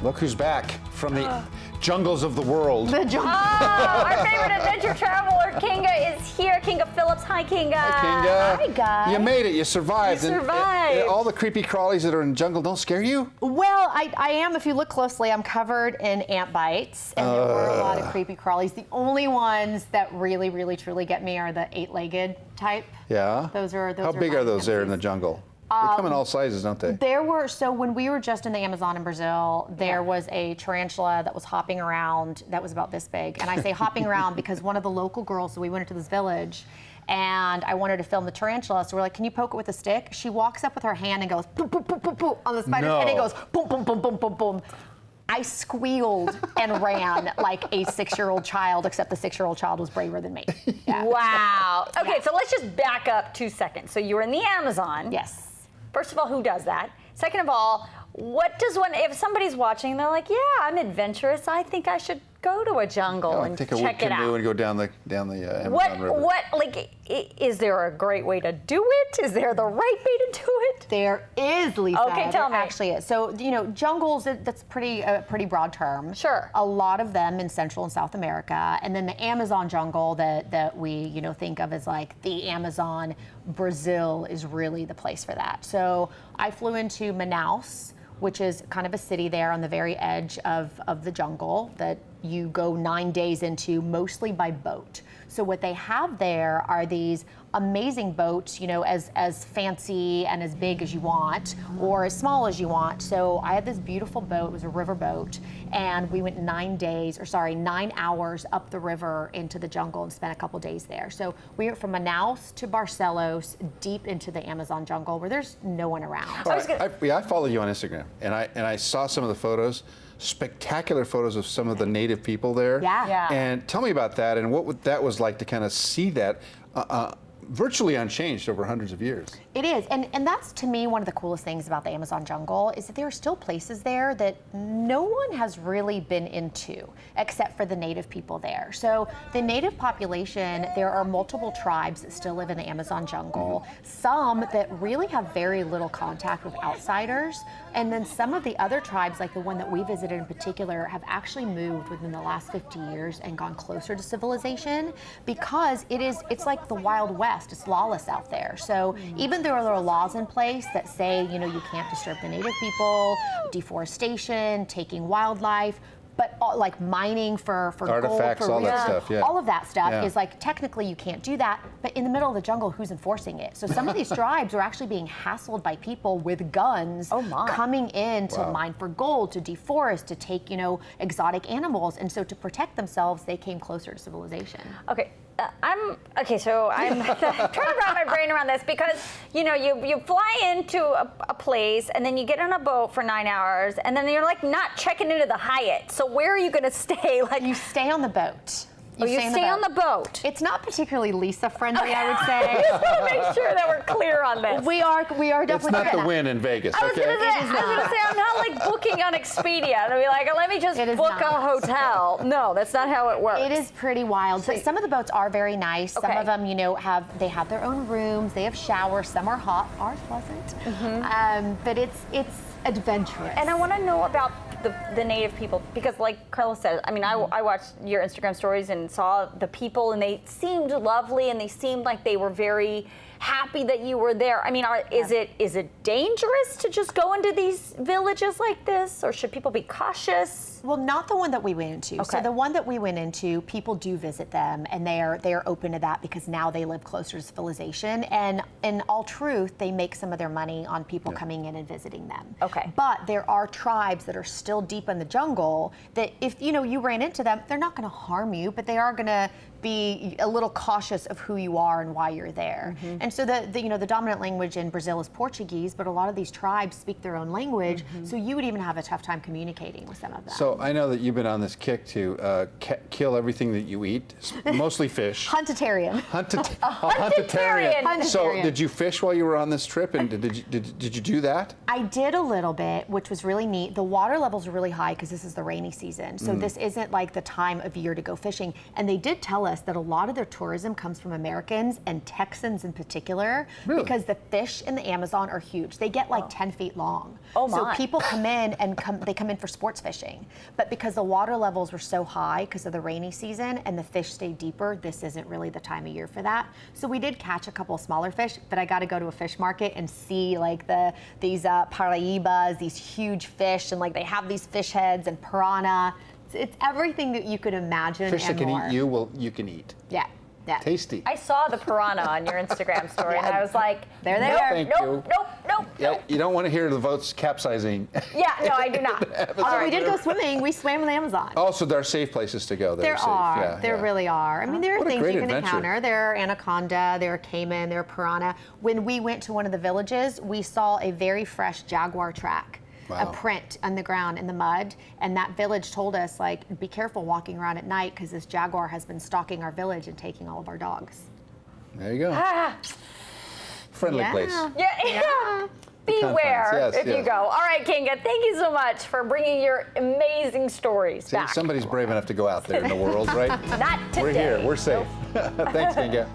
Look who's back from the jungles of the world. The jungle. Our favorite adventure traveler, Kinga, is here. Kinga Philipps. Hi, Kinga. Hi, Kinga. Hi, guys. You made it. You survived. You And survived. all the creepy crawlies that are in the jungle don't scare you? Well, I am. If you look closely, I'm covered in ant bites, and there were a lot of creepy crawlies. The only ones that really, really, truly get me are the 8-legged type. Yeah. Those are. How big my are those there in the nemesis. jungle? They come in all sizes, don't they? There were, so when we were just in the Amazon in Brazil, there was a tarantula that was hopping around that was about this big. And I say hopping around because one of the local girls, so we went into this village and I wanted to film the tarantula. So we're like, can you poke it with a stick? She walks up with her hand and goes, boom, boom, boom, boom, boom, on the spider, and it goes, boom, boom, boom, boom, boom, boom. I squealed and ran like a 6-year-old child, except the 6-year-old child was braver than me. Yeah. Wow. Okay, so let's just back up 2 seconds. So you were in the Amazon. Yes. First of all, who does that? Second of all, what does one, if somebody's watching, they're like, yeah, I'm adventurous, I think I should go to a jungle and take a check it canoe out. and go down the Amazon River. Like, is there a great way to do it? Is there the right way to do it? There is, Lisa. Okay, tell me. There actually is. So, jungles, that's a pretty broad term. Sure. A lot of them in Central and South America. And then the Amazon jungle that we, think of as like the Amazon, Brazil is really the place for that. So I flew into Manaus, which is kind of a city there on the very edge of the jungle that you go 9 days into, mostly by boat. So what they have there are these amazing boats, as fancy and as big as you want, or as small as you want. So I had this beautiful boat, it was a river boat, and we went 9 hours up the river into the jungle and spent a couple days there. So we went from Manaus to Barcelos, deep into the Amazon jungle where there's no one around. I follow you on Instagram, and I saw some of the photos. Spectacular photos of some of the native people there. Yeah. And tell me about that and what that was like to kind of see that virtually unchanged over hundreds of years. It is, and that's to me one of the coolest things about the Amazon jungle is that there are still places there that no one has really been into except for the native people there. So the native population, there are multiple tribes that still live in the Amazon jungle, some that really have very little contact with outsiders, and then some of the other tribes, like the one that we visited in particular, have actually moved within the last 50 years and gone closer to civilization because it's like the Wild West. It's lawless out there. So even though there are laws in place that say, you can't disturb the native people, deforestation, taking wildlife, but like mining for artifacts, gold, all that stuff, yeah. All of that stuff Yeah. is like technically you can't do that, but in the middle of the jungle, who's enforcing it? So some of these tribes are actually being hassled by people with guns coming in to mine for gold, to deforest, to take, exotic animals. And so to protect themselves, they came closer to civilization. Okay. I'm trying to wrap my brain around this because you fly into a place and then you get on a boat for 9 hours and then you're like not checking into the Hyatt. So where are you going to stay? Like You stay on the boat. you stay on the boat. It's not particularly Lisa friendly, I would say. I just want to make sure that we're clear on this. We are definitely. It's not the Wynn in Vegas, I was okay? gonna say I'm not like booking on Expedia. I'll be like, let me just book a hotel. No, that's not how it works. It is pretty wild. But some of the boats are very nice. Some of them, have their own rooms. They have showers. Some are hot. Ours wasn't. But it's adventurous. And I want to know about the native people because, like Carla said, I mean, I watched your Instagram stories and saw the people, and they seemed lovely, and they seemed like they were very happy that you were there. I mean, is it dangerous to just go into these villages like this, or should people be cautious? Well, not the one that we went into. Okay. So the one that we went into, people do visit them, and they are open to that because now they live closer to civilization. And in all truth, they make some of their money on people coming in and visiting them. Okay. But there are tribes that are still deep in the jungle that if you ran into them, they're not going to harm you, but they are going to be a little cautious of who you are and why you're there. And so the dominant language in Brazil is Portuguese, but a lot of these tribes speak their own language, so you would even have a tough time communicating with some of them. So I know that you've been on this kick to kill everything that you eat, mostly fish. Huntitarian. Huntitarian. So did you fish while you were on this trip, and did you do that? I did a little bit, which was really neat. The water levels are really high because this is the rainy season, so this isn't like the time of year to go fishing. And they did tell us us that a lot of their tourism comes from Americans and Texans in particular, Really? because the fish in the Amazon are huge. They get like 10 feet long. Oh, so my. people come in and they come in for sports fishing. But because the water levels were so high because of the rainy season and the fish stay deeper, this isn't really the time of year for that. So we did catch a couple of smaller fish, but I got to go to a fish market and see like these paraibas, these huge fish, and like they have these fish heads and piranha. It's everything that you could imagine. Fish that and can more. eat you, well, you can eat. Yeah. Yeah. Tasty. I saw the piranha on your Instagram story, and Yeah. I was like, There they nope, are. Thank nope, you. nope. Yeah, you don't want to hear the boats capsizing. Yeah, no, I do not. Although we did go swimming, we swam in the Amazon. Also, there are safe places to go. There safe. are. Yeah, There yeah. really are. I mean, there are What a things great you can adventure. encounter. There are anaconda, there are caiman, there are piranha. When we went to one of the villages, we saw a very fresh jaguar track. Wow. A print on the ground in the mud, and that village told us, like, be careful walking around at night because this jaguar has been stalking our village and taking all of our dogs. There you go. Ah, Friendly Yeah. place. yeah. Beware Yes, if you yes. go. All right, Kinga, thank you so much for bringing your amazing stories See, back. somebody's brave enough to go out there in the world, right? Not today. We're here. We're safe. Thanks, Kinga.